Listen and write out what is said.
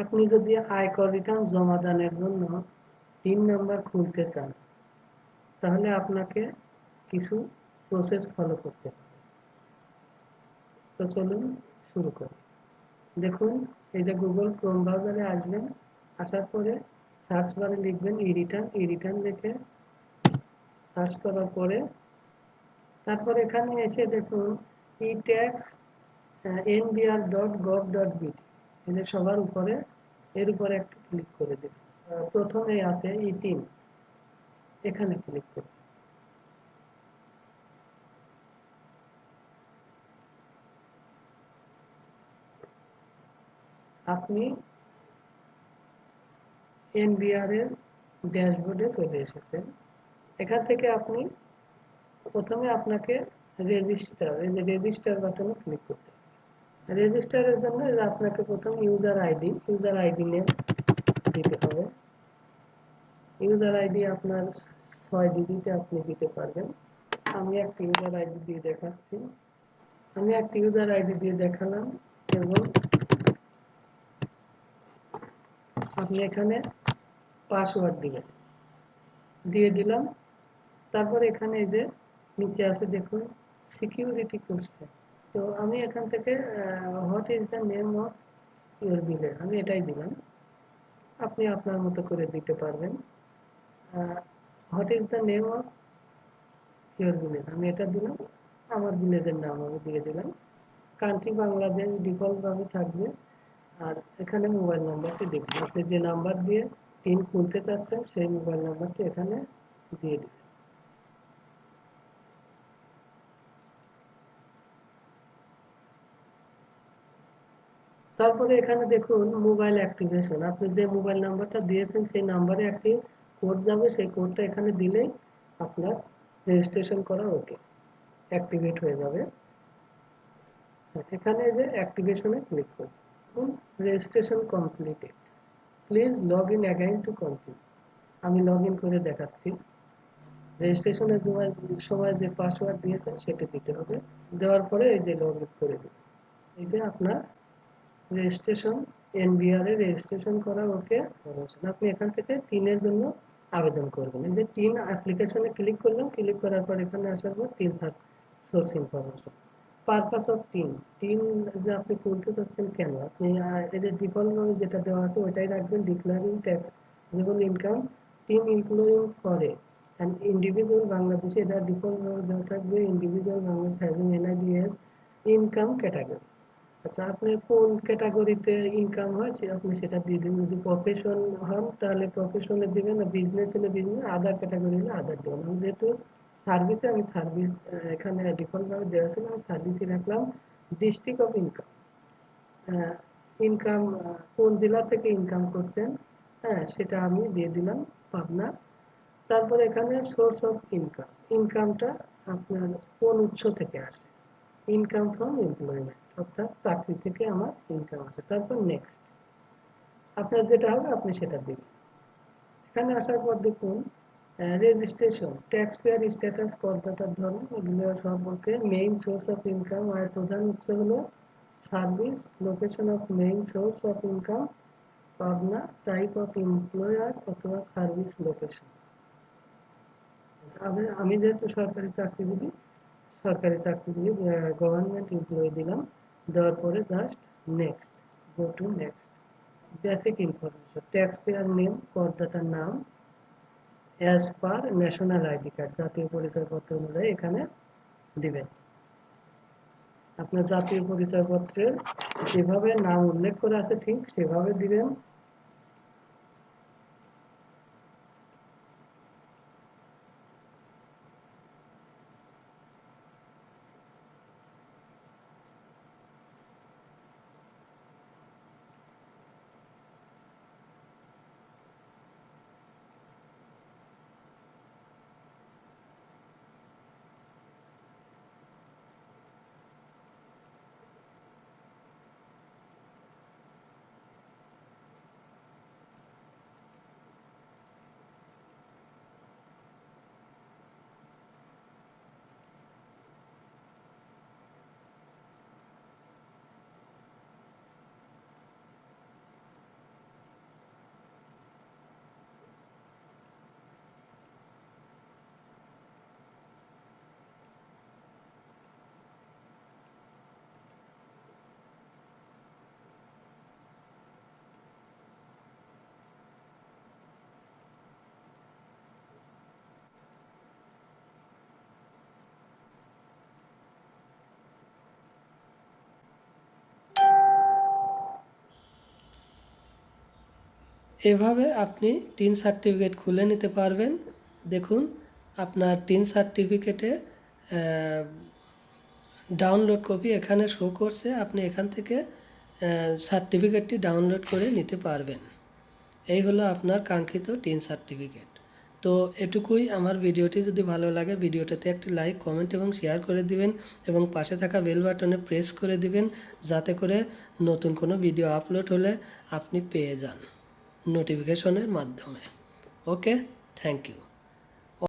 আপনি যদি আয়কর রিটার্ন জমা দানের জন্য টিন নাম্বার খুলতে চান তাহলে আপনাকে কিছু প্রসেস ফলো করতে হবে। তো চলুন শুরু করি। দেখুন, এই যে গুগল ক্রোম ব্রাউজারে আসবেন, আসার পরে সার্চ বারে লিখবেন ই রিটার্ন লিখে সার্চ করার পরে তারপর এখানে এসে দেখুন ই-ট্যাক্স nbr.gov.bt, এদের সবার উপরে এর উপরে একটা ক্লিক করে দিন। প্রথমে আছে ই3, এখানে ক্লিক করুন। আপনি এনবিআর এর ড্যাশবোর্ডে চলে এসেছেন। এখান থেকে আপনি প্রথমে আপনাকে রেজিস্টার বাটনে ক্লিক করতে হবে। রেজিস্টারের জন্য আপনাকে প্রথম ইউজার আইডি নেম দিতে হবে। ইউজার আইডি আপনার 6 ডিজিটে আপনি দিতে পারবেন। আমি একটা ইউজার আইডি দিয়ে দেখাচ্ছি। আমি একটা ইউজার আইডি দিয়ে দেখালাম এবং আপনি এখানে পাসওয়ার্ড দিবেন, দিয়ে দিলাম। তারপর এখানে এই যে নিচে আছে দেখুন সিকিউরিটি কোশ্চেন। তো আমি এখান থেকে what is the name of your বিলের আমি এটাই দিলাম। আপনি আপনার মতো করে দিতে পারবেন। What is the name of your village আমি এটা দিলাম। আমার ভিলেজের নাম আমি দিয়ে দিলাম। কান্ট্রি বাংলাদেশ ডিফল্ট ভাবে থাকবে। আর এখানে মোবাইল নাম্বারটি দেখুন, আপনি যে নাম্বার দিয়ে টিন খুলতে চাচ্ছেন সেই মোবাইল নাম্বারটি এখানে দিয়ে দিন। তারপরে এখানে দেখুন মোবাইল অ্যাক্টিভেশন, আপনি যে মোবাইল নাম্বারটা দিয়েছেন সেই নাম্বারে একটি কোড যাবে, সেই কোডটা এখানে দিলেই আপনার রেজিস্ট্রেশন করা ওকে, অ্যাক্টিভেট হয়ে যাবে। এখানে যে অ্যাক্টিভেশনে ক্লিক করুন। Registration completed, please log in again to continue. আমি লগ ইন করে দেখাচ্ছি। রেজিস্ট্রেশনের সময় যে পাসওয়ার্ড দিয়েছেন সেটা দিতে হবে। দেওয়ার পরে এই যে লগ ইন করে দিন। এই যে আপনার রেজিস্ট্রেশন এনবিআর এর রেজিস্ট্রেশন করা ওকে। আপনি এখান থেকে টিনের জন্য আবেদন করবেন। এই যে টিন অ্যাপ্লিকেশনে ক্লিক করলাম, ক্লিক করার পর এখানে আসার পর tin source information, purpose of tin, tin যে আপনি খুলতে চাচ্ছেন কেন, আপনি এদের ডিফল্ট ভাবে যেটা দেওয়া আছে ওইটাই রাখবেন। ডিক্লারিং ট্যাক্স যেমন ইনকাম টিন ইনক্লুডিং করে অ্যান্ড ইন্ডিভিজুয়াল বাংলাদেশে এটা ডিফল্ট ভাবে দেওয়া থাকবে। Individual Bangladesh having NIDs income category. আচ্ছা, আপনার কোন ক্যাটাগরিতে ইনকাম হয় আপনি সেটা দিয়ে দিন। যদি প্রফেশন হন তাহলে প্রফেশনে দিবেন, আর বিজনেস হলে বিজনেস, আদার ক্যাটাগরি হলে আদার দেবেন। আমি যেহেতু সার্ভিসে আমি সার্ভিস এখানে ডিফল্ট ভাবে দেওয়া ছিল, আমি সার্ভিসই রাখলাম। ডিস্ট্রিক্ট অফ ইনকাম, ইনকাম কোন জেলা থেকে ইনকাম করছেন, হ্যাঁ সেটা আমি দিয়ে দিলাম পাবনা। তারপরে এখানে সোর্স অফ ইনকাম, ইনকামটা আপনার কোন উৎস থেকে আসে, ইনকাম ফ্রম এমপ্লয়মেন্ট, অর্থাৎ চাকরি থেকে আমার ইনকাম আসে। তারপর নেক্সট, আপনার যেটা হবে আপনি সেটা দিবেন। এখানে আসার পর দেখুন রেজিস্ট্রেশন, ট্যাক্স পেয়ার স্ট্যাটাস, করদাতার ধরন, এগুলো সম্পর্কে। মেইন সোর্স অফ ইনকাম, আয়ের প্রধান উৎস হলো service. Location of main source of income Pabna. Type of employer অথবা সার্ভিস লোকেশন। আমি যেহেতু সরকারি চাকরিজীবী গভর্নমেন্ট এমপ্লয়ি দিলাম। দেওয়ার পরে just next, go to next. Basic information, taxpayer name, করদাতার নাম as per national ID card, জাতীয় পরিচয়পত্র অনুযায়ী এখানে দিবেন। আপনার জাতীয় পরিচয়পত্রের যেভাবে নাম উল্লেখ করা আছে ঠিক সেভাবে দিবেন। এভাবে আপনি টিন সার্টিফিকেট খুলে নিতে পারবেন। দেখুন আপনার টিন সার্টিফিকেটে ডাউনলোড কপি এখানে শো করছে, আপনি এখান থেকে সার্টিফিকেটটি ডাউনলোড করে নিতে পারবেন। এই হলো আপনার কাঙ্ক্ষিত টিন সার্টিফিকেট। তো এটুকুই। আমার ভিডিওটি যদি ভালো লাগে ভিডিওটাতে একটি লাইক, কমেন্ট এবং শেয়ার করে দিবেন এবং পাশে থাকা বেল বাটনে প্রেস করে দিবেন, যাতে করে নতুন কোনো ভিডিও আপলোড হলে আপনি পেয়ে যান নোটিফিকেশনের মাধ্যমে। ওকে, থ্যাংক ইউ।